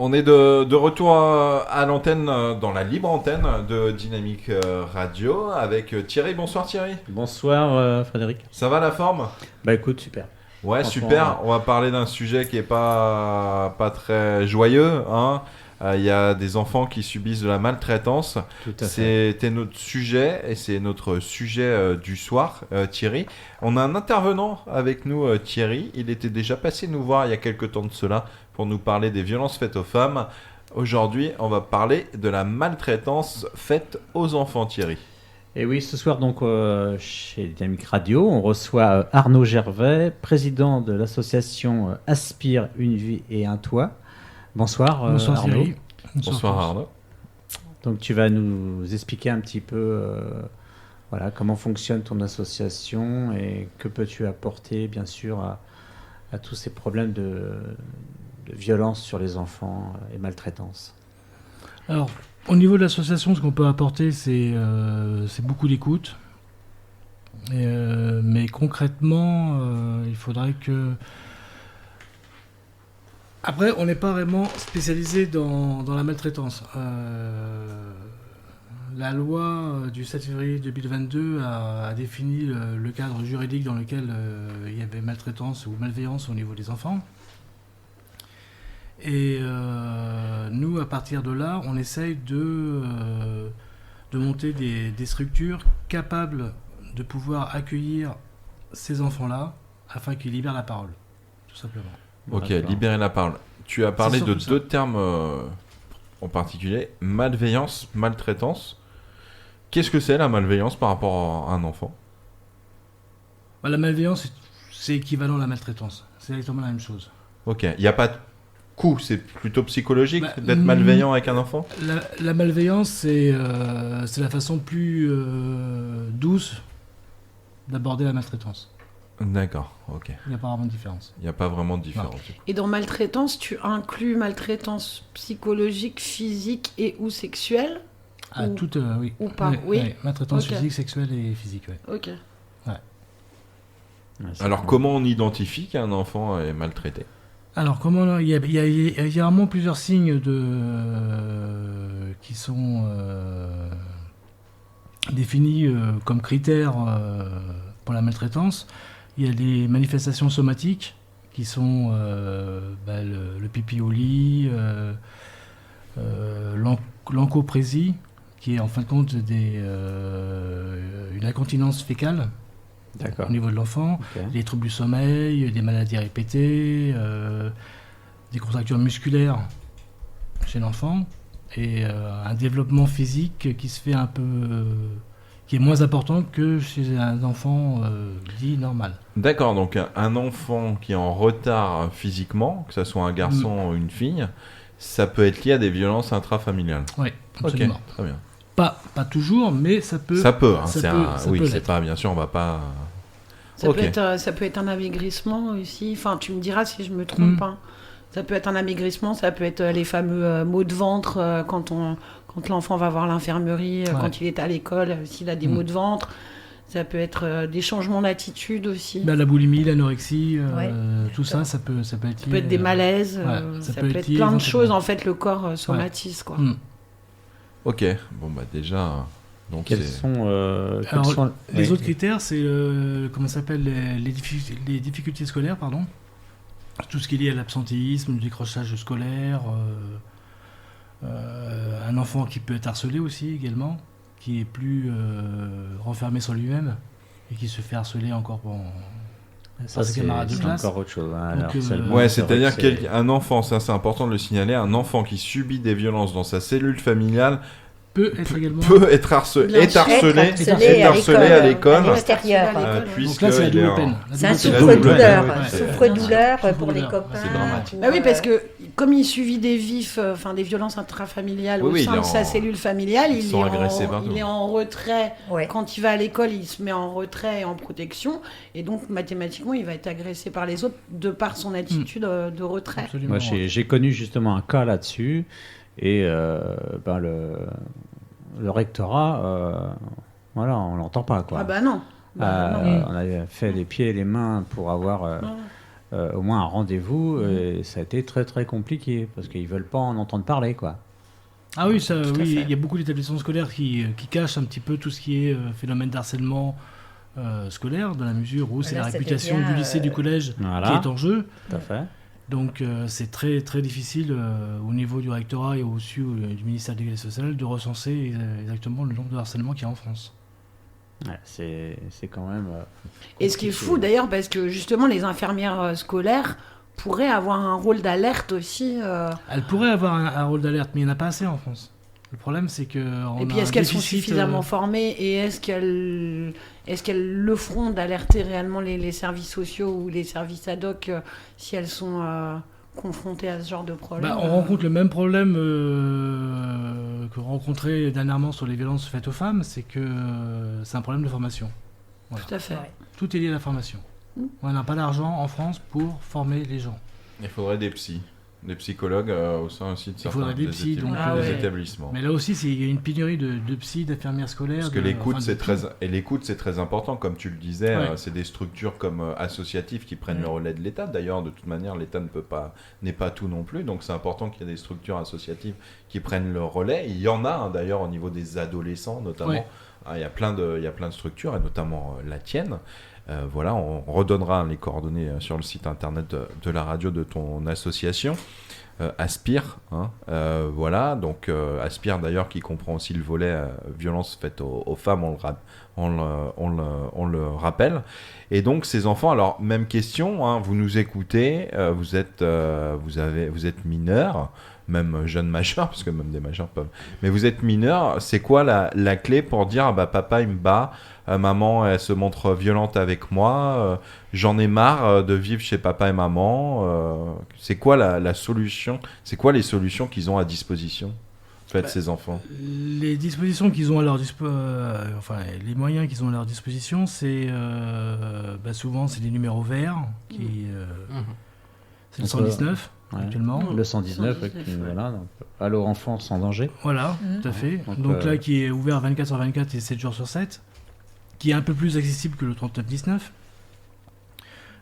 On est de retour à l'antenne, dans la libre antenne de Dynamique Radio avec Thierry. Bonsoir Thierry. Bonsoir Frédéric. Ça va la forme ? Bah écoute, super. Ouais, super. On va parler d'un sujet qui est pas très joyeux. Hein. Il y a des enfants qui subissent de la maltraitance. Tout à fait. C'était notre sujet et c'est notre sujet du soir, Thierry. On a un intervenant avec nous, Thierry. Il était déjà passé nous voir il y a quelques temps de cela pour nous parler des violences faites aux femmes. Aujourd'hui, on va parler de la maltraitance faite aux enfants, Thierry. Et oui, ce soir, donc, chez Dynamique Radio, on reçoit Arnaud Gervais, président de l'association Aspire une vie et un toit. Bonsoir, Bonsoir Arnaud. Thierry. Bonsoir Arnaud. Donc tu vas nous expliquer un petit peu voilà, comment fonctionne ton association et que peux-tu apporter bien sûr à tous ces problèmes de violence sur les enfants et maltraitance. Alors, au niveau de l'association, ce qu'on peut apporter, c'est beaucoup d'écoute. Mais concrètement, il faudrait que... Après, on n'est pas vraiment spécialisé dans la maltraitance. La loi du 7 février 2022 a défini le cadre juridique dans lequel il y avait maltraitance ou malveillance au niveau des enfants. Et nous, à partir de là, on essaye de monter des structures capables de pouvoir accueillir ces enfants-là afin qu'ils libèrent la parole, tout simplement. Ok, D'accord. libérer la parole. Tu as parlé de deux termes en particulier, malveillance, maltraitance. Qu'est-ce que c'est la malveillance par rapport à un enfant ? La malveillance, c'est équivalent à la maltraitance. C'est exactement la même chose. Ok, il n'y a pas de coup, c'est plutôt psychologique d'être malveillant avec un enfant ? La malveillance, c'est la façon plus douce d'aborder la maltraitance. D'accord, ok. Il n'y a pas vraiment de différence. Il n'y a pas vraiment de différence. Et dans maltraitance, tu inclus maltraitance psychologique, physique et ou sexuelle ? Ah, ou, toute, oui. Ou pas, oui. Maltraitance Okay. physique, sexuelle et physique, oui. Ok. Ouais, Alors, comment on identifie qu'un enfant est maltraité ? Alors, comment il y a vraiment plusieurs signes qui sont définis comme critères pour la maltraitance. Il y a des manifestations somatiques qui sont le pipi au lit, l'encoprésie, qui est en fin de compte une incontinence fécale. D'accord. Au niveau de l'enfant, Okay. des troubles du sommeil, des maladies répétées, des contractures musculaires chez l'enfant et un développement physique qui se fait qui est moins important que chez un enfant dit normal. D'accord, donc un enfant qui est en retard physiquement, que ce soit un garçon ou une fille, ça peut être lié à des violences intrafamiliales. Oui, absolument. Ok, très bien. Pas toujours, mais ça peut. Ça peut, hein, ça oui, peut c'est l'être. pas, bien sûr, on va pas. Ça, Ok. ça peut être un amaigrissement aussi. Enfin, tu me diras si je me trompe. Hein. Ça peut être un amaigrissement, ça peut être les fameux maux de ventre quand l'enfant va voir l'infirmerie, quand il est à l'école, s'il a des maux de ventre. Ça peut être des changements d'attitude aussi. La boulimie, l'anorexie, tout ça. ça peut être. Ça peut être des malaises, ça peut être plein de choses. En fait, le corps somatise, quoi. Ok, bon bah déjà. Donc Quels sont les autres critères, c'est comment ça s'appelle les difficultés scolaires, pardon. Tout ce qui est lié à l'absentéisme, le décrochage scolaire, un enfant qui peut être harcelé aussi également, qui est plus renfermé sur lui-même et qui se fait harceler encore par ses camarades de classe. C'est encore autre chose. Hein, Donc, ouais, c'est-à-dire qu'un enfant, ça c'est important de le signaler, un enfant qui subit des violences dans sa cellule familiale peut être également harcelé à l'école, à l'extérieur. puisque donc là, c'est la double peine. C'est un souffre-douleur. Souffre-douleur pour les copains. C'est dramatique. Bah oui, parce que comme il subit des des violences intrafamiliales au sein de sa cellule familiale, il est en retrait. Ouais. Quand il va à l'école, il se met en retrait et en protection. Et donc, mathématiquement, il va être agressé par les autres de par son attitude de retrait. Absolument. Moi, j'ai connu justement un cas là-dessus. Et le rectorat, voilà, on l'entend pas, quoi. Ah bah non. On a fait les pieds et les mains pour avoir au moins un rendez-vous. Et ça a été très très compliqué parce qu'ils veulent pas en entendre parler, quoi. Ah oui, ça, Tout à oui, fait. il y a beaucoup d'établissements scolaires qui cachent un petit peu tout ce qui est phénomène d'harcèlement scolaire, dans la mesure où c'est la Là, ça réputation devient, du lycée, du collège Voilà. qui est en jeu. Tout à fait. Donc c'est très très difficile au niveau du rectorat et au-dessus du ministère de l'Égalité sociale de recenser exactement le nombre de harcèlements qu'il y a en France. Ouais, c'est quand même. Et ce qui est fou compliqué. d'ailleurs, parce que justement, les infirmières scolaires pourraient avoir un rôle d'alerte aussi. Elle pourrait avoir un rôle d'alerte, mais il n'y en a pas assez en France. Le problème, c'est que Et puis, est-ce qu'elles sont suffisamment formées et est-ce qu'elles le feront d'alerter réellement les services sociaux ou les services ad hoc si elles sont confrontées à ce genre de problème? On rencontre le même problème que rencontrait dernièrement sur les violences faites aux femmes, c'est que c'est un problème de formation. Voilà. Tout à fait. Ouais. Tout est lié à la formation. On n'a pas d'argent en France pour former les gens. Il faudrait des psys, des psychologues au sein aussi de Il certains faudrait des psys, donc, des ouais. établissements. Mais là aussi, il y a une pénurie de psys, d'infirmières scolaires. Parce que l'écoute, c'est très important, comme tu le disais. Ouais. C'est des structures comme associatives qui prennent le relais de l'État. D'ailleurs, de toute manière, l'État n'est pas tout non plus. Donc, c'est important qu'il y ait des structures associatives qui prennent le relais. Il y en a, hein, d'ailleurs, au niveau des adolescents, notamment. Ouais. Ah, il y a plein de structures, et notamment la tienne. Voilà, on redonnera les coordonnées sur le site internet de la radio de ton association. Aspire, hein, voilà, donc Aspire d'ailleurs qui comprend aussi le volet violence faite aux femmes, on le rappelle. Et donc ces enfants, alors même question, hein, vous nous écoutez, vous êtes mineurs, même jeunes majeurs, parce que même des majeurs peuvent, mais vous êtes mineurs, c'est quoi la clé pour dire ah bah papa il me bat, maman elle se montre violente avec moi, j'en ai marre de vivre chez papa et maman, c'est quoi la solution, c'est quoi les solutions qu'ils ont à disposition, faites ces enfants? Les dispositions qu'ils ont à leur les moyens qu'ils ont à leur disposition, c'est souvent c'est des numéros verts qui c'est le 119 Ouais. actuellement. Le 119, 119, ouais. voilà. Donc, allô enfant sans danger. Voilà, tout à fait. Donc là, qui est ouvert 24h24 et 7 jours sur 7, qui est un peu plus accessible que le 3919.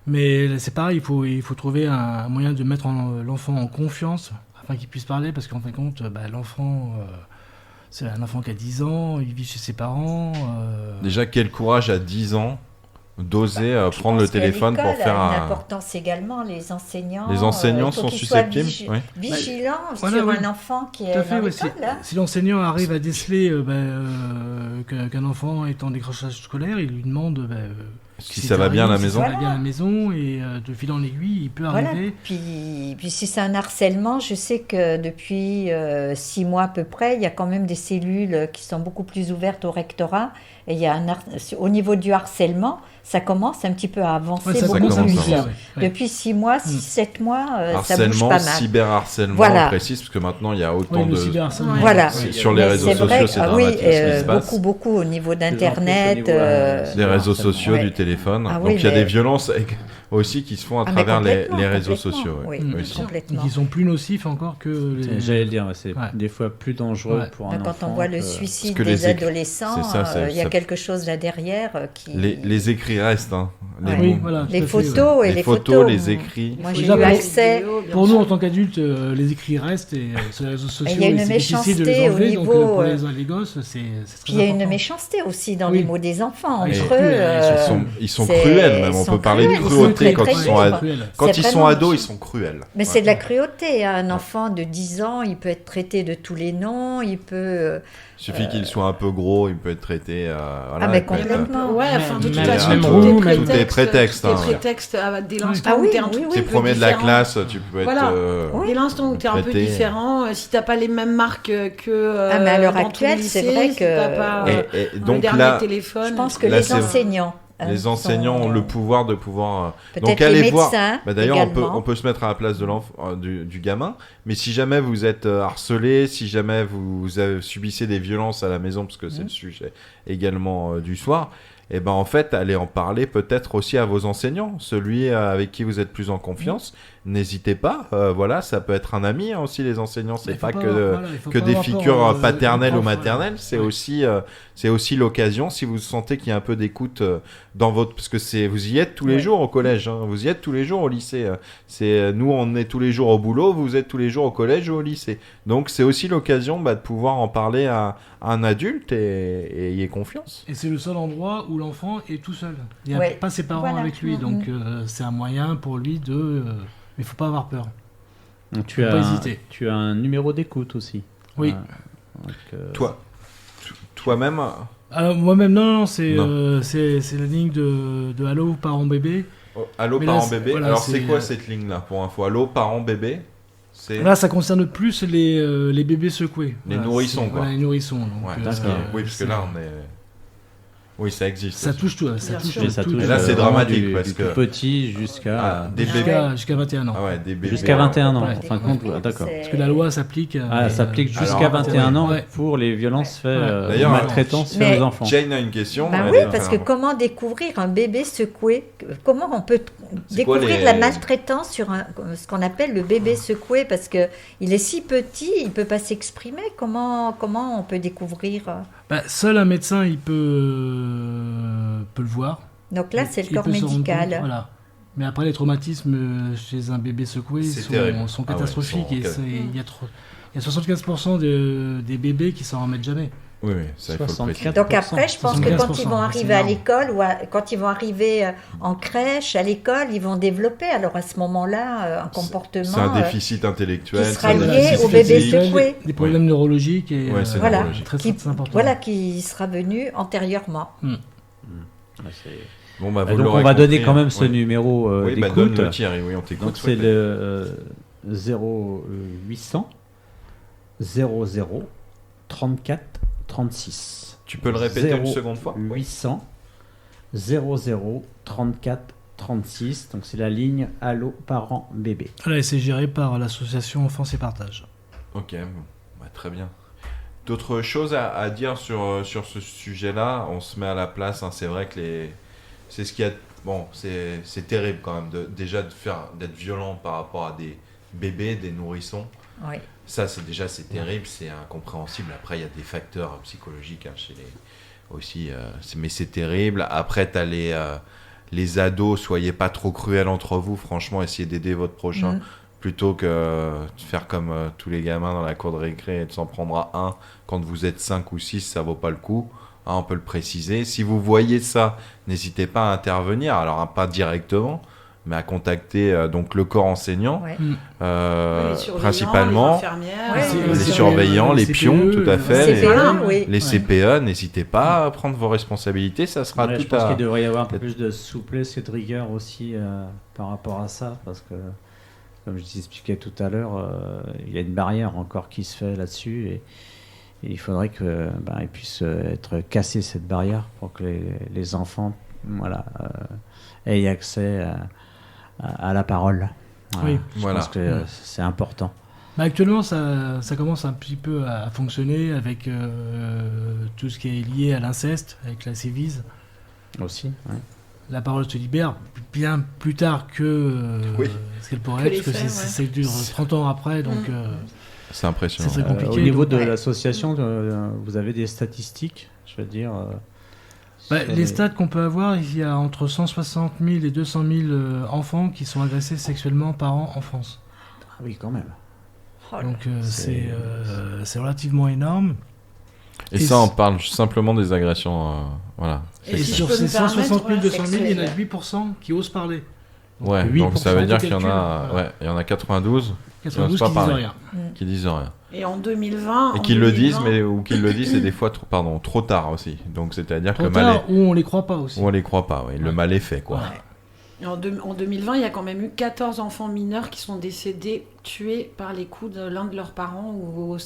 Mais c'est pareil, il faut trouver un moyen de mettre l'enfant en confiance afin qu'il puisse parler, parce qu'en fin de compte, l'enfant, c'est un enfant qui a 10 ans, il vit chez ses parents. Déjà, quel courage à 10 ans d'oser prendre le téléphone pour faire une un... importance également, les enseignants. Les enseignants il faut sont qu'ils soient susceptibles, oui. vigilants Voilà, sur oui. un enfant qui Tout à est fait, dans ouais, l'école. Là. si l'enseignant arrive à déceler qu'un enfant est en décrochage scolaire, il lui demande Si ça va bien à la maison. Si ça va bien à la maison, et de fil en aiguille, il peut Voilà. arriver. Puis si c'est un harcèlement, je sais que depuis 6 mois à peu près, il y a quand même des cellules qui sont beaucoup plus ouvertes au rectorat. Et il y a au niveau du harcèlement, ça commence un petit peu à avancer Ouais, ça beaucoup commence à plus. avancer, ouais. Depuis 6 mois, 7 mois, ça bouge Harcèlement, pas mal. cyberharcèlement, Voilà. on précise, parce que maintenant il y a Oui, autant le de... cyberharcèlement. Voilà. C'est- Sur les Mais réseaux c'est vrai sociaux, que- c'est ah oui, dramatique ce qui se passe. beaucoup au niveau Plus en plus au d'Internet. niveau, Les réseaux sociaux, Ouais. du téléphone. Ah Donc oui, il y a mais- des violences aussi qui se font à Ah, mais travers les complètement, réseaux complètement. sociaux. ouais. Oui, Mm. Aussi. Et complètement. qui sont plus nocifs encore que les... J'allais le dire, c'est Ouais. des fois plus dangereux Ouais. pour un Quand enfant. on voit le que- suicide Parce que des les adolescents, c'est ça, il y a ça- quelque chose là derrière qui... Les écrits restent. Hein. Les, Ouais. Oui, mots. voilà, tout Les à fait, photos ouais. et Les les photos, les écrits. Moi, j'ai Déjà, eu pour- accès. Pour nous, en tant qu'adultes, les écrits restent, et sur les réseaux sociaux, il y a une c'est difficile de les méchanceté au enlever, donc niveau, pour les gosses, c'est très Puis il y a une important. méchanceté aussi dans Oui. les mots des enfants. Oui, Entre c'est eux, cruel, Ils sont c'est- cruels même. On ils peut sont parler de cruels, ils sont cruauté très, quand très ils sont durs. cruels. Quand C'est ils sont vraiment- ados, ils sont cruels. Mais Ouais. c'est de la cruauté. Un enfant de 10 ans, il peut être traité de tous les noms, il peut... Il suffit qu'il soit un peu gros, il peut être traité. Voilà, mais il peut être, complètement. Ouais, enfin, de toute Même- façon, même tout roux, est même- tout est prétexte, Tout est hein, ouais. prétexte dès l'instant Ah où oui, t'es un oui, tout oui. petit T'es peu premier de la différent. classe, tu peux être. Voilà. Dès l'instant où t'es un peu traité. différent, si t'as pas les mêmes marques que Ah, mais à l'heure dans tous les actuelle, c'est lycées, vrai si que- t'as pas Et le donc dernier là, téléphone. Je pense que Là, les c'est- enseignants... les enseignants ont le pouvoir de pouvoir. Donc Peut-être les allez voir. médecins Bah, d'ailleurs, également. on peut se mettre à la place de l'enfant, du gamin. Mais si jamais vous êtes harcelé, si jamais vous subissez des violences à la maison, parce que c'est le sujet également du soir, et ben en fait, allez en parler peut-être aussi à vos enseignants, celui avec qui vous êtes plus en confiance. n'hésitez pas. Voilà, ça peut être un ami aussi, les enseignants. C'est Il faut pas pas que, avoir- voilà, il faut que pas des avoir figures peur, paternelles des ou profs, maternelles. voilà. C'est aussi l'occasion, si vous sentez qu'il y a un peu d'écoute dans votre... Parce que vous y êtes tous les Ouais. jours au collège, hein. Vous y êtes tous les jours au lycée. Nous, on est tous les jours au boulot, vous êtes tous les jours au collège ou au lycée. Donc, c'est aussi l'occasion de pouvoir en parler à un adulte et y ait confiance. Et c'est le seul endroit où l'enfant est tout seul. Il n'y a Ouais. pas ses parents Voilà. avec lui, donc c'est un moyen pour lui de... mais il faut pas avoir peur. Donc, Faut pas hésiter. tu as un numéro d'écoute aussi. Oui. Donc, Toi-même, Alors moi-même, non, c'est Non. la ligne de Allo parents bébé. Allô Mais là, parents c'est- bébé. voilà, Alors, c'est, c'est quoi cette ligne-là pour info? Allô parents bébé. C'est Là, ça concerne plus les bébés secoués. Les Voilà, nourrissons, c'est- quoi. Voilà, les nourrissons. Donc, Ouais, d'accord. oui, parce que là, on est. Oui, ça existe. ça aussi. touche tout. Ça Bien touche sûr. mais ça tout. touche Et là, c'est vraiment dramatique, du parce tout que- petit jusqu'à Des bébés. Jusqu'à 21 ans. Ah ouais, des bébés. jusqu'à 21 ans. Ouais. En fin de compte, d'accord. Parce que la loi s'applique. Ah, elle s'applique jusqu'à alors, 21 ans ouais. pour les violences faites, Ouais. D'ailleurs, maltraitances faites mais- aux enfants. Jane a une question. Ben elle oui, est- parce que enfin, comment découvrir un bébé secoué? Comment on peut C'est quoi découvrir les- la maltraitance sur ce qu'on appelle le bébé secoué? Parce que il est si petit, il peut pas s'exprimer. Comment on peut découvrir? Bah, seul un médecin, il peut le voir. Donc là, c'est le Il corps peut se rendre médical. compte, voilà. Mais après, les traumatismes chez un bébé secoué C'est terrible. sont Ah ouais, catastrophiques. ils sont- Il y a 75% des bébés qui s'en remettent jamais. Oui, ça, il faut le 64. préciser. Donc après, je pense que quand 75%, ils vont c'est arriver à énorme. l'école ou quand ils vont arriver en crèche, à l'école, ils vont développer alors à ce moment-là un comportement C'est un déficit intellectuel. qui c'est sera un lié déficit au bébé physique. secoué. Des problèmes neurologiques et Ouais, c'est Voilà. neurologique. très, qui, très important. voilà, qui sera venu antérieurement. Ouais, c'est- Bon, bah, vous donc l'aurez on va donner compris, quand même hein. ce Oui. numéro Oui, bah, d'écoute. donne-le, Thierry, oui, on t'écoute. Donc c'est le 0800 00 34 36. Tu peux le répéter une 0 seconde fois? Oui. 800 00 34 36. Donc c'est la ligne Allo Parents Bébé. Voilà, et c'est géré par l'association Enfance et Partage. Ok, bon. Bah, très bien. D'autres choses à dire sur ce sujet-là? On se met à la place, hein. C'est vrai que c'est ce qu'il y a. Bon, c'est terrible quand même déjà d'être violent par rapport à des bébés, des nourrissons. Oui. Ça, c'est terrible, c'est incompréhensible. Après, il y a des facteurs psychologiques chez les aussi, mais c'est terrible. Après, t'as les ados, soyez pas trop cruels entre vous. Franchement, essayez d'aider votre prochain plutôt que de faire comme tous les gamins dans la cour de récré et de s'en prendre à un quand vous êtes 5 ou 6, ça vaut pas le coup. Hein, on peut le préciser. Si vous voyez ça, n'hésitez pas à intervenir. Alors, pas directement, mais à contacter donc le corps enseignant, Ouais. Les surveillants, principalement. les infirmières, Ouais, Les surveillants, les pions, tout à fait. CPE, oui. Les CPE, n'hésitez pas à prendre vos responsabilités, ça sera Ouais, je tout pense à... qu'il devrait y avoir un peu plus de souplesse et de rigueur aussi par rapport à ça, parce que, comme je t'expliquais tout à l'heure, il y a une barrière encore qui se fait là-dessus, et il faudrait que il puisse être cassé cette barrière pour que les enfants, voilà, aient accès à la parole. Voilà. Oui. Je Voilà. pense que c'est important. Bah, actuellement, ça commence un petit peu à fonctionner avec tout ce qui est lié à l'inceste, avec la Civise. Aussi, ouais. La parole se libère bien plus tard que Oui. ce qu'elle pourrait Que être, les parce que faits, ça dure 30 ans après, donc C'est impressionnant. c'est très compliqué. Au niveau donc, de Ouais. l'association, vous avez des statistiques, je veux dire sur les stats qu'on peut avoir, il y a entre 160 000 et 200 000 enfants qui sont agressés sexuellement par an en France. Ah oui, quand même. Oh là. Donc c'est- c'est relativement énorme. Et ça, on parle simplement des agressions, voilà. Et si je sur peux ces me permettre, 160 000, 200 000, il y en a sexuel. 8% qui osent parler. Ouais, 8%, donc ça veut dire qu'il y en calcul, a, voilà. ouais, il y en a 92 92 pas qui disent parler. rien. qui disent rien. Et en 2020... Et en qu'ils le disent, 2020, mais ou qu'ils le disent, c'est des fois trop tard aussi. Donc c'est-à-dire que Trop le mal tard, est... ou on les croit pas aussi. Ou on les croit pas, ouais. Le Ouais. mal est fait, quoi. Ouais. Et en 2020, il y a quand même eu 14 enfants mineurs qui sont décédés, tués par les coups de l'un de leurs parents ou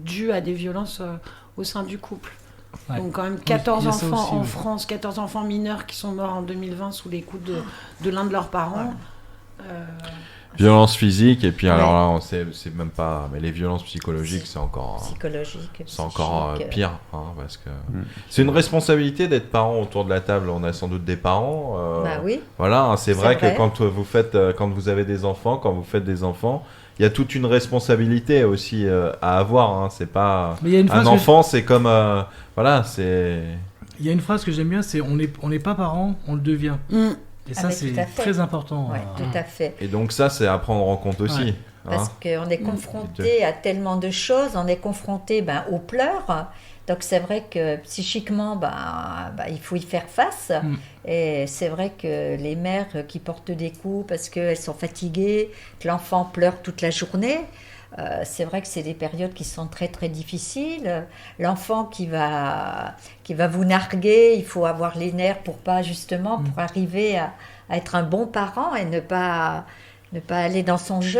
dus à des violences au sein du couple. Ouais. Donc quand même 14 il y a ça enfants aussi, en oui. France, 14 enfants mineurs qui sont morts en 2020 sous les coups de l'un de leurs parents. Violence physique, et puis alors là, on sait, c'est même pas. Mais les violences psychologiques, c'est encore. Psychologique, C'est encore psychique. pire, hein, parce que c'est une responsabilité d'être parent autour de la table. On a sans doute des parents. Bah oui. Voilà, hein, c'est vrai vrai. que quand vous avez des enfants, quand vous faites des enfants, il y a toute une responsabilité aussi à avoir. Hein. C'est pas Mais il y a une phrase un enfant, c'est comme voilà, c'est. Il y a une phrase que j'aime bien, c'est on n'est pas parent, on le devient. Mm. Et ça, mais c'est tout à fait. très important. Ouais, tout à fait. Et donc ça, c'est à prendre en compte aussi. Ouais. Parce qu'on est confronté à tellement de choses, on est confronté aux pleurs. Donc c'est vrai que psychiquement, il faut y faire face. Et c'est vrai que les mères qui portent des coups parce qu'elles sont fatiguées, que l'enfant pleure toute la journée, c'est vrai que c'est des périodes qui sont très très difficiles. L'enfant qui va vous narguer, il faut avoir les nerfs pour arriver à être un bon parent et ne pas aller dans son jeu.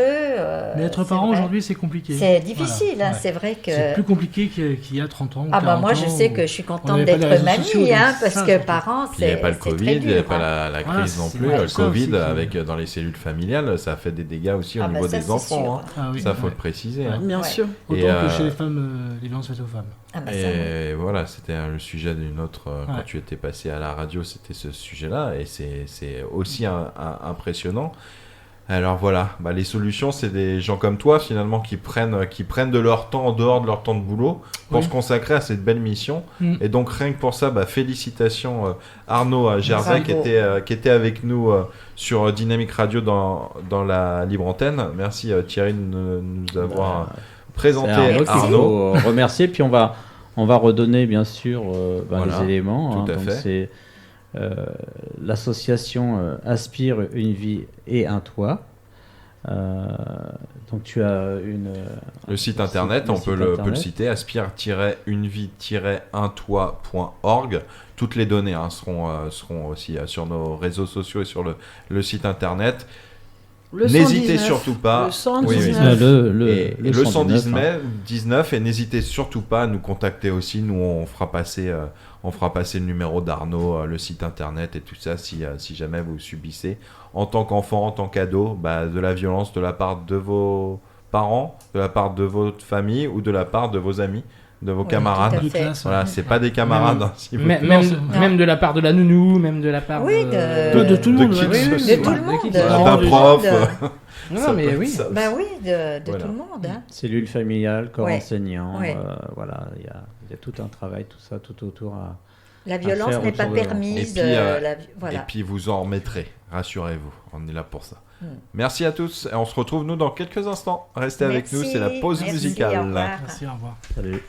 Mais être parent aujourd'hui, c'est compliqué. C'est difficile, Voilà. c'est vrai que... C'est plus compliqué qu'il y a 30 ans. ou Ah 40 moi je ans, sais où que je suis on contente n'avait pas les d'être réseaux sociaux, mamie, donc parce ça, que c'est- parents, Il n'y avait pas le c'est Covid, très il n'y avait dur, pas hein. la Voilà, crise non c'est plus. vrai, Le ça aussi, Covid, c'est- avec dans les cellules familiales, ça a fait des dégâts aussi au Ah bah niveau ça, des c'est enfants. sûr. Hein. Ah oui, Ça, faut ouais. le préciser. Hein. Bien Ouais. sûr. Autant Et, que chez les femmes, les violences faites aux femmes. Ah bah ça, Et voilà, c'était le sujet d'une autre. Quand Ouais. tu étais passé à la radio, c'était ce sujet-là. Et c'est aussi impressionnant. Alors voilà, les solutions, c'est des gens comme toi finalement qui prennent de leur temps en dehors de leur temps de boulot pour Oui. se consacrer à cette belle mission. Et donc rien que pour ça, félicitations Arnaud Gerzak Bravo. qui était avec nous sur Dynamique Radio dans la libre antenne. Merci Thierry de nous avoir présenté C'est Arnaud qu'il Arnaud. faut remercier. Puis on va redonner bien sûr Voilà, les éléments. tout à Donc fait. c'est l'association Aspire une vie et un toit. Donc tu as Le site internet, on peut le citer, aspire-une-vie-un-toit.org. Toutes les données seront aussi sur nos réseaux sociaux et sur le site internet. N'hésitez 119, surtout pas. Le 119. Oui, oui. le Le 119, 119 et n'hésitez surtout pas à nous contacter aussi. Nous, on fera passer le numéro d'Arnaud, le site internet et tout ça si jamais vous subissez en tant qu'enfant, en tant qu'ado, de la violence de la part de vos parents, de la part de votre famille ou de la part de vos amis, de vos Oui, camarades. tout à De fait. classe, Voilà, c'est pas des camarades. Hein, si vous- même de la part de la nounou, même de la part Oui, de tout le monde. qui ouais. que ce Oui, soit. De tout le monde. D'un De- prof. de- Non, Ça mais peut être oui. ça Bah aussi. oui, de Voilà. tout le monde. Hein. cellule familiale, corps Ouais. enseignant. Ouais. Voilà, il y a tout un travail, tout ça, tout autour. La violence faire n'est pas autour de l'enfant. permise. Et puis, voilà. Et puis vous en remettrez, rassurez-vous, on est là pour ça. Mm. Merci à tous et on se retrouve nous dans quelques instants. Restez avec nous, Merci. c'est la pause Merci, musicale. au revoir. Merci, au revoir. Salut.